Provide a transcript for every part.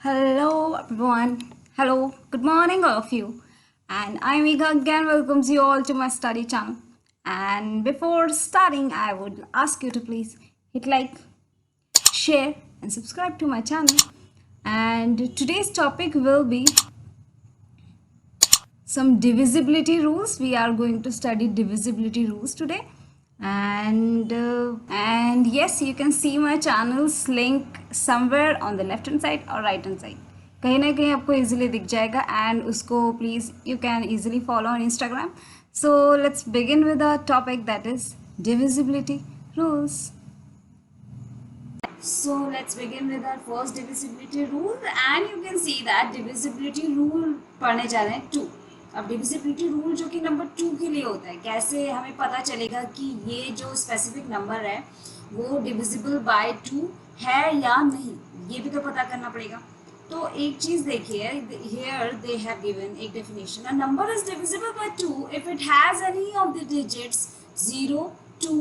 Hello everyone. Hello, good morning all of you. And I'm Megha again welcomes you all to my study channel. And before starting, I would ask you to please hit like, share and subscribe to my channel. And today's topic will be some divisibility rules. We are going to study divisibility rules today. And yes, you can see my channel's link somewhere on the left hand side or right hand side. कहीं ना कहीं आपको easily दिख जाएगा and उसको please you can easily follow on Instagram. So let's begin with our topic, that is divisibility rules. So let's begin with our first divisibility rule, and you can see that divisibility rule पढ़ने जा रहे हैं 2. अब divisibility rule जो कि number 2 के लिए होता है, कैसे हमें पता चलेगा कि ये जो स्पेसिफिक नंबर है वो डिविजिबल बाय 2 है या नहीं, ये भी तो पता करना पड़ेगा. तो एक चीज देखिए, हियर दे हैव गिवन एक definition. A number is divisible by 2 if it has any of the digits 0, 2,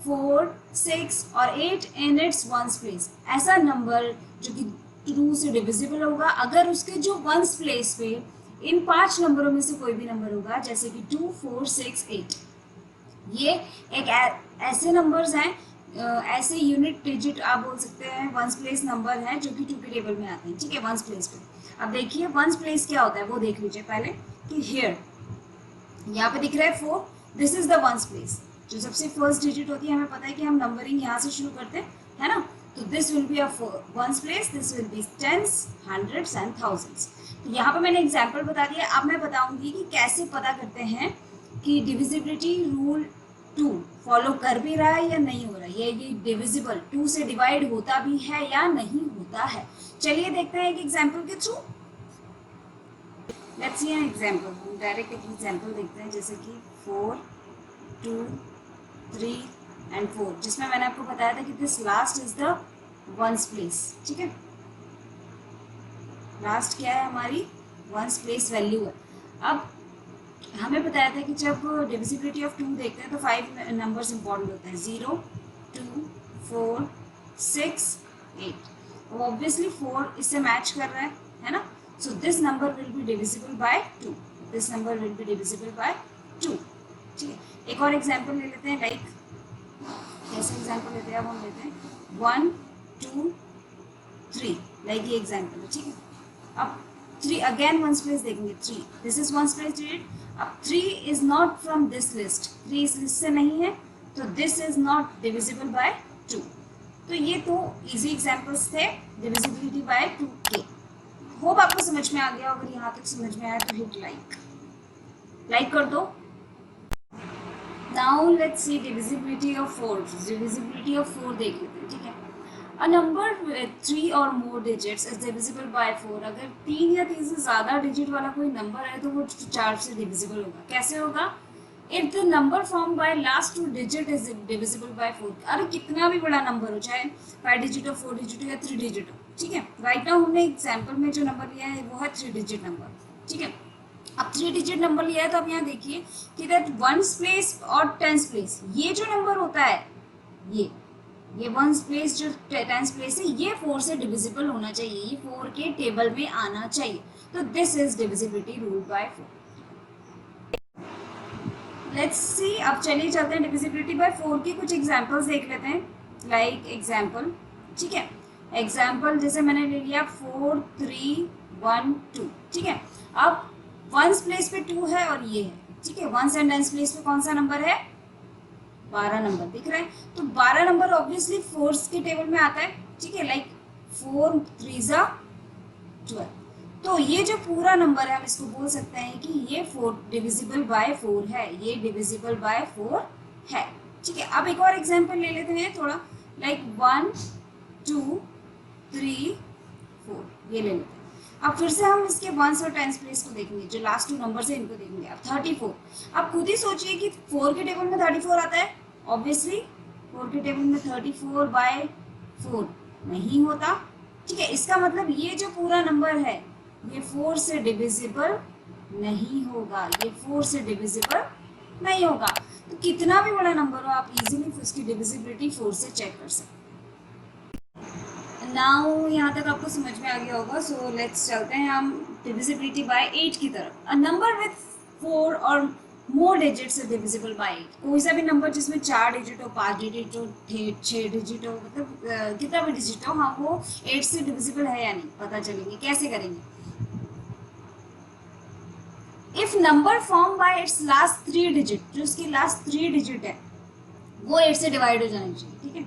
4, 6 और 8 इन इट्स वंस प्लेस. ऐसा नंबर जो कि 2 से डिविजिबल होगा अगर उसके जो वंस प्लेस पे इन 5 नंबरों में से कोई भी नंबर होगा, जैसे कि 2, 4, 6, 8. ये एक ऐसे नंबर्स हैं, ऐसे यूनिट डिजिट आप बोल सकते हैं, वंस प्लेस नंबर है जो कि 2 के टेबल में आते हैं. ठीक है, वंस प्लेस पे. अब देखिए वंस प्लेस क्या होता है वो देख लीजिए पहले कि हियर यहाँ पे दिख रहा है 4. This is the ones place. जो सबसे फर्स्ट डिजिट होती है, हमें पता है कि हम नंबरिंग यहाँ से शुरू करते हैं, है ना. तो this will be a ones place. This will be tens, hundreds and thousands. तो यहाँ पे मैंने एग्जाम्पल बता दिया. अब मैं बताऊंगी कि कैसे पता करते हैं कि डिविजिबिलिटी रूल 2 फॉलो कर भी रहा है या नहीं हो रहा है, ये डिविजिबल 2 से डिवाइड होता भी है या नहीं होता है. चलिए देखते हैं एक एग्जाम्पल के through. Let's see an example. Direct एक एग्जाम्पल देखते हैं, जैसे कि 4, 2, 3 एंड 4, जिसमें मैंने आपको बताया था कि this last is the ones place. ठीक है, लास्ट क्या है हमारी वंस प्लेस वैल्यू है. अब हमें बताया था कि जब डिविजिबिलिटी ऑफ 2 देखते हैं तो 5 नंबर्स इंपॉर्टेंट होते हैं, 0, 2, 4, 6, 8. वो ऑब्वियसली 4 इससे मैच कर रहा है ना. सो this number will be divisible by 2. This number will be divisible by 2. ठीक है, एक और एग्जाम्पल ले लेते हैं. लाइक कैसे एग्जाम्पल लेते हैं, अब हम लेते हैं 1, 2, 3. लाइक ये एग्जाम्पल है. ठीक है, अब 3 अगेन वंस प्लेस देखेंगे. 3, this is ones place digit. अब 3 is not from this list. 3 इस लिस्ट से नहीं है, तो this is not divisible by 2. तो ये तो इजी एग्जाम्पल्स थे डिविजिबिलिटी बाय 2 के. होप आपको समझ में आ गया. अगर यहाँ तक समझ में आया तो हिट लाइक कर दो. Now let's C divisibility of 4. Divisibility of 4 देख लेते हैं. ठीक है, A number with 3 or more digits is divisible by 4. अगर 3 या 3 से ज़्यादा डिजिट वाला कोई नंबर है तो वो 4 से डिविजिबल होगा. कैसे होगा? If the number formed by last 2 digit is divisible by 4. अरे कितना भी बड़ा नंबर हो, चाहे 5 डिजिट हो, 4 डिजिट हो या 3 डिजिट हो. ठीक है, राइट नाउ हमने एग्जाम्पल में जो नंबर लिया है वो है 3 डिजिट नंबर. ठीक है, अब 3 डिजिट नंबर लिया है तो अब यहाँ देखिए कि दैट वंस प्लेस और टेंस प्लेस, ये जो नंबर होता है ये वंस प्लेस जो टेंस प्लेस है ये 4 से डिविजिबल होना चाहिए, ये 4 के टेबल में आना चाहिए. तो this is divisibility rule by 4. Let's see. अब चलिए चलते हैं डिविजिबिलिटी बाय 4 की कुछ एग्जांपल्स देख लेते हैं. Like example. ठीक है, एग्जांपल जैसे मैंने ले लिया 4, 3, 1, 2. ठीक है, अब वंस प्लेस पे 2 है और ये है. ठीक है, वंस एंड टेंस प्लेस पे कौन सा नंबर है? 12 नंबर दिख रहा है. तो 12 नंबर ऑब्वियसली 4 के टेबल में आता है. ठीक है, लाइक 4, 3 12. तो ये जो पूरा नंबर है हम इसको बोल सकते हैं कि ये 4 डिविजिबल बाय 4 है, ये डिविजिबल बाय 4 है. ठीक है, अब एक और एग्जांपल ले लेते हैं थोड़ा. लाइक 1, 2, 3, 4 ये ले लेते हैं. अब फिर से हम इसके वंस और टेंस प्लेस को देखेंगे, जो लास्ट 2 नंबर है इनको देखेंगे. अब 34. अब खुद ही सोचिए कि 4 के टेबल में 34 आता है. ऑब्वियसली 4 के टेबल में 34 बाय 4 नहीं होता. ठीक है, इसका मतलब ये जो पूरा नंबर है ये 4 से डिविजिबल नहीं होगा, ये 4 से डिविजिबल नहीं होगा. तो कितना भी बड़ा नंबर हो आप इजीली उसकी डिविजिबिलिटी 4 से चेक कर सकते हैं. नाउ यहाँ तक आपको समझ में आ गया होगा. सो लेट्स चलते हैं हम डिविजिबिलिटी बाय 8 की तरफ. अ नंबर विथ 4 और मोर डिजिट्स इज डिविजिबल बाय 8. कोई सा भी नंबर जिसमें 4 डिजिट हो, 5 डिजिट हो, 6 डिजिट हो, मतलब कितना भी डिजिट हो, हाँ वो 8 से डिविजिबल है या नहीं पता चलेंगे. कैसे करेंगे? If number form by it's last 3 digit, जो उसकी लास्ट 3 डिजिट है वो 8 से डिवाइड हो जानी चाहिए. ठीक है,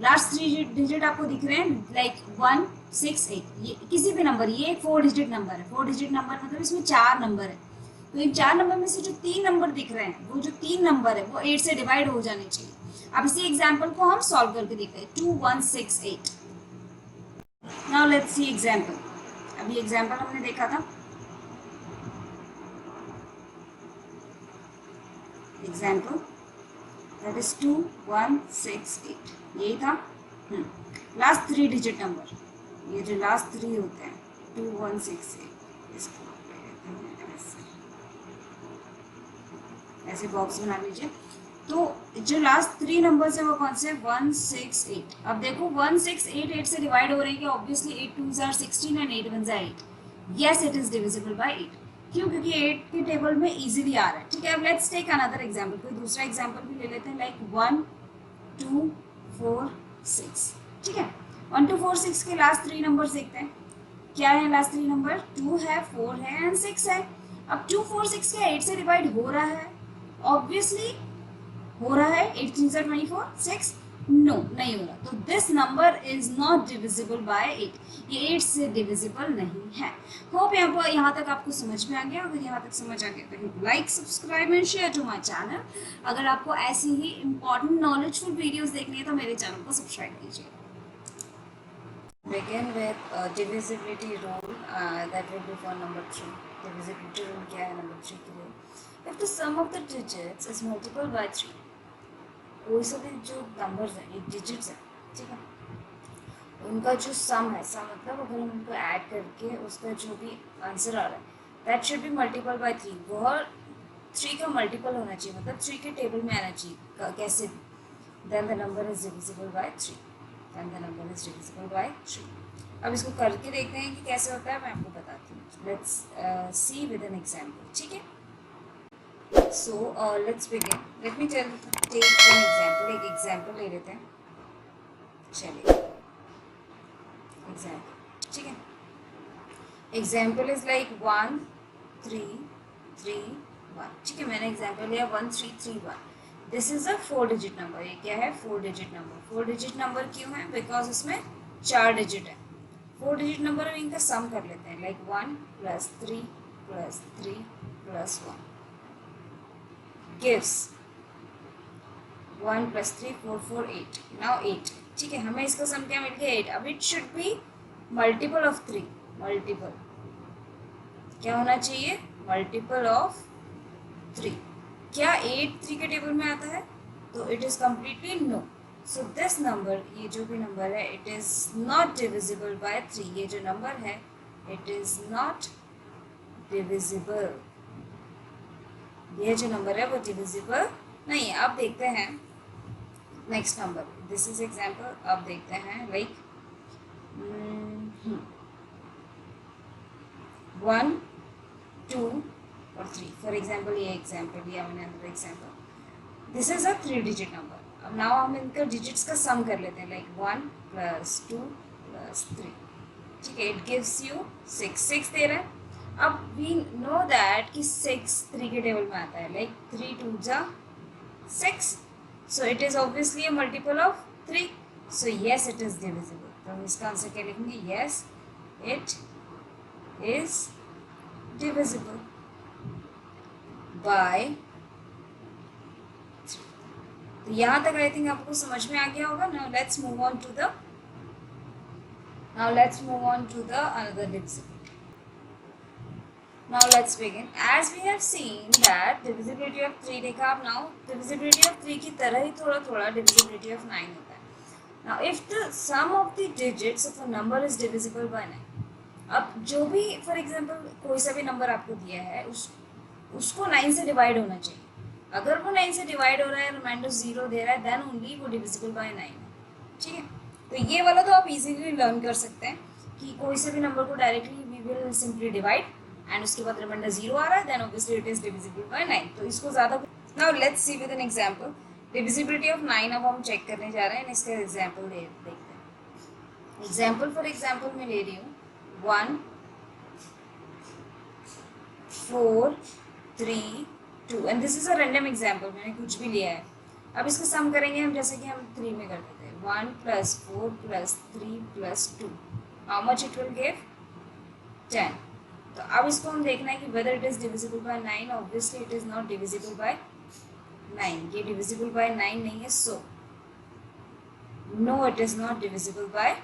लास्ट 3 डिजिट आपको दिख रहे हैं लाइक 1 6 8. ये किसी भी नंबर, ये एक 4 डिजिट नंबर है. 4 डिजिट नंबर मतलब इसमें 4 नंबर है. तो इन 4 नंबर में से जो 3 नंबर दिख रहे हैं, वो जो 3 नंबर है वो 8 से डिवाइड हो जाने चाहिए. अब इसी एग्जाम्पल को हम सॉल्व करके देखते हैं. 2 1 6 8. Now let's C example. अभी एग्जाम्पल हमने देखा था. Example that is 2 1 6 8. यही था. लास्ट 3 डिजिट नंबर, ये जो लास्ट 3 होते हैं 2 1 6 8, इसको ऐसे बॉक्स बना लीजिए. तो जो लास्ट 3 नंबर्स है वो कौन से? 1 6 8. अब देखो 1 6 8 8 से डिवाइड हो रही है. Obviously 8 2 are 16 and 8 1 are 8. Yes, it is divisible bye 8. क्यों? क्योंकि 8 के टेबल में इजीली आ रहा है. ठीक है, अब लेट्स टेक अनदर एग्जांपल. कोई दूसरा एग्जांपल भी ले लेते हैं लाइक 1 2 4 6. ठीक है, 1 2 4 6 के लास्ट 3 नंबर्स देखते हैं. क्या है लास्ट 3 नंबर? 2 है, 4 है एंड 6 है. अब 2 4 6 क्या 8 से डिवाइड हो रहा है? ऑब्वियसली हो रहा है. 8 3 24 6. नो, नहीं हो रहा. तो this number is not divisible bye 8. ये 8 से डिविजिबल नहीं है. होप यहाँ तक आपको समझ में आ गया. अगर यहाँ तक समझ आ गया तो like subscribe and share to my channel. अगर आपको ऐसी ही इंपॉर्टेंट नॉलेजफुल वीडियोस देखनी है तो मेरे चैनल को सब्सक्राइब कीजिए. Begin with divisibility rule that will be for number 3. Divisibility rule क्या है number 3 के लिए? If the sum of the digits is multiple by 3, कोई से भी जो नंबर्स हैं, एक डिजिट्स हैं, ठीक है, उनका जो सम है, सम मतलब अगर हम उनको ऐड करके उसका जो भी आंसर आ रहा है that should be multiple bye 3. वह 3 का मल्टीपल होना चाहिए, मतलब 3 के टेबल में आना चाहिए. कैसे? Then the number is divisible by 3. Then the number is divisible by 3. अब इसको करके देखते हैं कि कैसे होता है. मैं आपको बताती हूँ. Let's see with an example. ठीक है, so let's begin. Let me take an example. एक एग्जाम्पल ले लेते हैं. चलिए, एग्जाम्पल. ठीक है, एग्जाम्पल इज लाइक 1 3 3 1. ठीक है, मैंने एग्जाम्पल लिया 1 3 3 1. This is a 4 digit number. ये क्या है? 4 डिजिट नंबर. 4 डिजिट नंबर क्यों है? बिकॉज इसमें 4 डिजिट है. 4 डिजिट नंबर में इनका सम कर लेते हैं लाइक 1 + 3 + 3 + 1 gives 1 + 3 4 4 8. नाउ 8. ठीक है, हमें इसका सम क्या मिल गया? 8. अब it should be multiple of 3. Multiple क्या होना चाहिए? Multiple of 3. क्या 8 3 के टेबल में आता है? तो it is completely no. So this number, ये जो भी नंबर है, it is not divisible by 3. ये जो नंबर है इट इज नॉट डिविजिबल. ये जो नंबर है वो डिविजिबल नहीं है. अब देखते हैं next number. This is example. अब देखते हैं लाइक 1 2 और 3. फॉर एग्जाम्पल ये एग्जाम्पल लिया मैंने. अंदर example. This is a 3 digit number. अब नाउ हम इनका डिजिट्स का सम कर लेते हैं लाइक 1 + 2 + 3. ठीक है, इट गिव्स यू 6. 6 दे रहा है. अब वी नो दैट कि 6 3 के टेबल में आता है like 3 2 6. So it is obviously a multiple of 3. So yes, it is divisible. तो हम इसका आंसर क्या लिखेंगे? Yes, it is divisible by 3. तो यहाँ तक आई थिंक आपको समझ में आ गया होगा. Now let's move on to the another divisibility. Now let's begin. As we have seen that divisibility of 3 देखा. अब now divisibility of 3 की तरह ही थोड़ा थोड़ा divisibility of 9 होता है. Now if the sum of the digits of a number is divisible by 9. अब जो भी फॉर एग्जाम्पल कोई सा भी नंबर आपको दिया है उसको 9 से डिवाइड होना चाहिए. अगर वो 9 से डिवाइड हो रहा है, रिमाइंडर 0 दे रहा है, देन ओनली वो डिविजिबल बाय 9 है. ठीक है, तो ये वाला तो आप इजीली लर्न कर सकते हैं कि कोई से भी नंबर को directly we will simply divide and उसके बाद रिमाइंडर 0 आ रहा है, then obviously it is divisible by 9। तो इसको ज़्यादा, now let's see with an example divisibility of 9। अब हम चेक करने जा रहे हैं, इसका एग्जांपल देखते हैं। एग्जांपल फॉर एग्जांपल मैं ले रही हूँ 1 4 3 2 and this is a random example, मैंने कुछ भी लिया है। अब इसको सम करेंगे हम जैसे कि हम 3 में करते थे, 1 + 4 + 3 + 2, how much it will give 10। तो अब इसको हम देखना है कि whether it is divisible by 9। Obviously it is not divisible by 9, ये डिविजिबल बाय 9 नहीं है, so no it is not divisible by,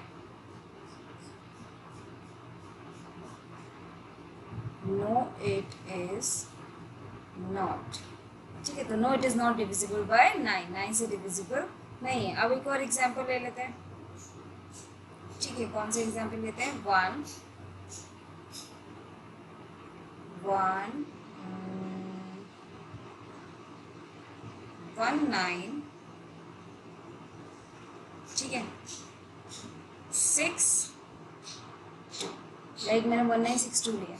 no it is not, ठीक है। तो no it is not divisible by 9, 9 से डिविजिबल नहीं है। अब एक और एग्जांपल ले लेते हैं, ठीक है। कौन सा एग्जांपल लेते हैं, 1 9, ठीक है, 6 लाइक मैंने 1962 लिया।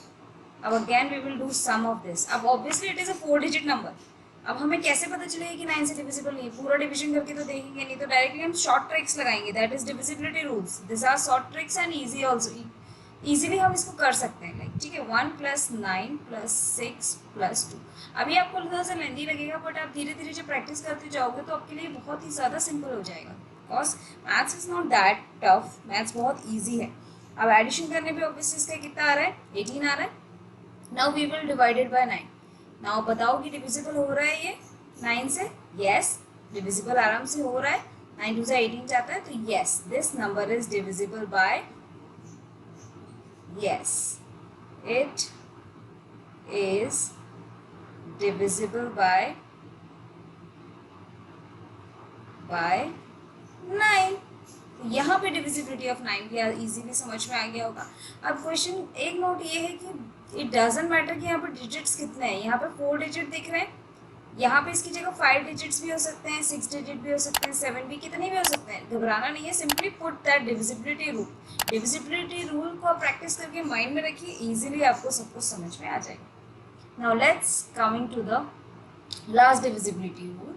अब again we will do some of this. अब obviously it is a 4 digit number. अब हमें कैसे पता चलेगा कि 9 से डिविजिबल नहीं है, पूरा डिवीजन करके तो देखेंगे नहीं, तो डायरेक्टली हम शॉर्ट ट्रिक्स लगाएंगे, that is divisibility rules. This are short tricks and easy also, easily हम इसको कर सकते हैं लाइक, ठीक है। 1 + 9 + 6 + 2। अभी आपको थोड़ा सा लेंदी लगेगा, बट आप धीरे धीरे जब प्रैक्टिस करते जाओगे तो आपके लिए बहुत ही ज़्यादा सिंपल हो जाएगा, because maths is not that tough, maths बहुत ईजी है। अब एडिशन करने पे ऑब्वियसली इसका कितना आ रहा है, 18 आ रहा है। Now we will divided by 9। Now बताओ कि डिविजिबल हो रहा है ये 9 से, यस डिविजिबल आराम से हो रहा है, 9 2 से 18 जाता है, तो yes this number is divisible bye, yes it is divisible by 9। यहाँ पे डिविजिबिलिटी ऑफ 9 भी इजीली समझ में आ गया होगा। अब क्वेश्चन एक नोट ये है कि इट डजंट मैटर कि यहाँ पे डिजिट्स कितने हैं, यहाँ पे 4 डिजिट दिख रहे हैं, यहाँ पे इसकी जगह 5 डिजिट्स भी हो सकते हैं, 6 डिजिट भी हो सकते हैं, 7 भी, कितने भी हो सकते हैं, घबराना नहीं है। Simply put that divisibility rule, divisibility rule को आप प्रैक्टिस करके माइंड में रखिए, इजीली आपको सब कुछ समझ में आ जाएगा। Now let's coming to the last divisibility rule,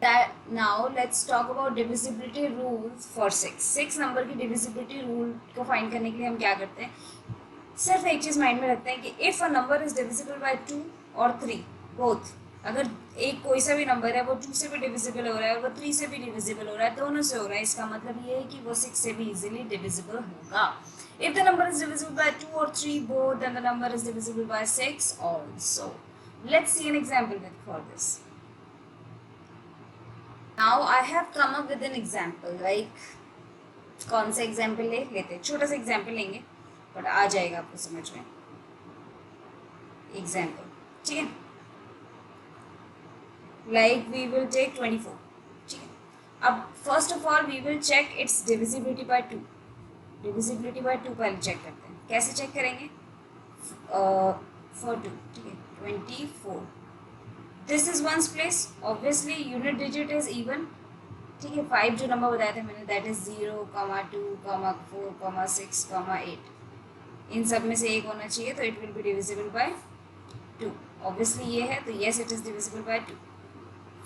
that now let's talk about divisibility rule for 6 number की डिविजिबिलिटी रूल को फाइंड करने के लिए हम क्या करते हैं, सिर्फ एक चीज़ माइंड में रखते हैं कि if a number is divisible by 2 और 3 बोथ, अगर एक कोई सा भी नंबर है वो 2 से भी डिविजिबल हो रहा है और वो 3 से भी डिविजिबल हो रहा है, दोनों से हो रहा है, इसका मतलब ये है कि वो 6 से भी इजीली डिविजिबल होगा। If the number is divisible by 2 और 3 both, then the number is divisible by 6 also। Let's see an example with for this. Now I have come up with an example, like कौन सा example लेते हैं, छोटा सा example लेंगे but आ जाएगा आपको समझ में। एग्जांपल, ठीक है, like we will take 24, ठीक है। अब first of all we will check its divisibility by 2, divisibility by 2 पहले चेक करते हैं। कैसे चेक करेंगे, फॉर 2, ठीक है, 24, this is ones place, obviously unit digit is even, ठीक है। 5 जो नंबर बताए थे मैंने, दैट इज 0, 2, 4, 6, 8, इन सब में से एक होना चाहिए, तो it will be divisible by 2। Obviously ये है, तो yes it is divisible by 2,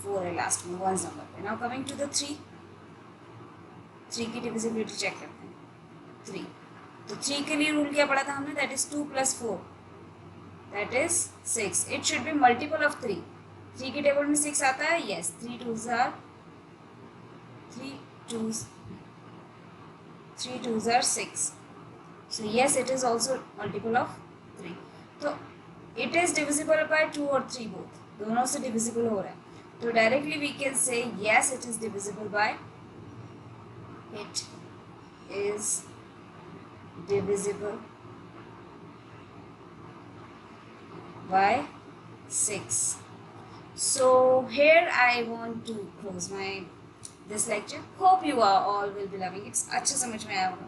4 है लास्ट में वंस नंबर पे। नाउ कमिंग टू द 3 की डिविजिबिलिटी चेक करते हैं। 3, तो 3 के लिए रूल क्या पढ़ा था हमने, that is 2 + 4, that is 6। It should be multiple of 3। 3 की टेबल में 6 आता है, yes, 3 2s are 6, so yes it is also multiple of 3। तो it is divisible by 2 और 3 both, दोनों से divisible हो रहा है, तो directly we can say yes it is divisible by, it is divisible by 6। So here I want to close my this lecture. Hope you are all will be loving it. अच्छा समझ में आया होगा,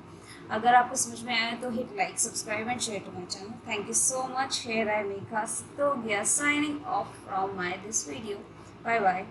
अगर आपको समझ में आया तो hit like, subscribe and share to my channel. Thank you so much. Here I am Megha Sitogia signing off from my this video. Bye bye.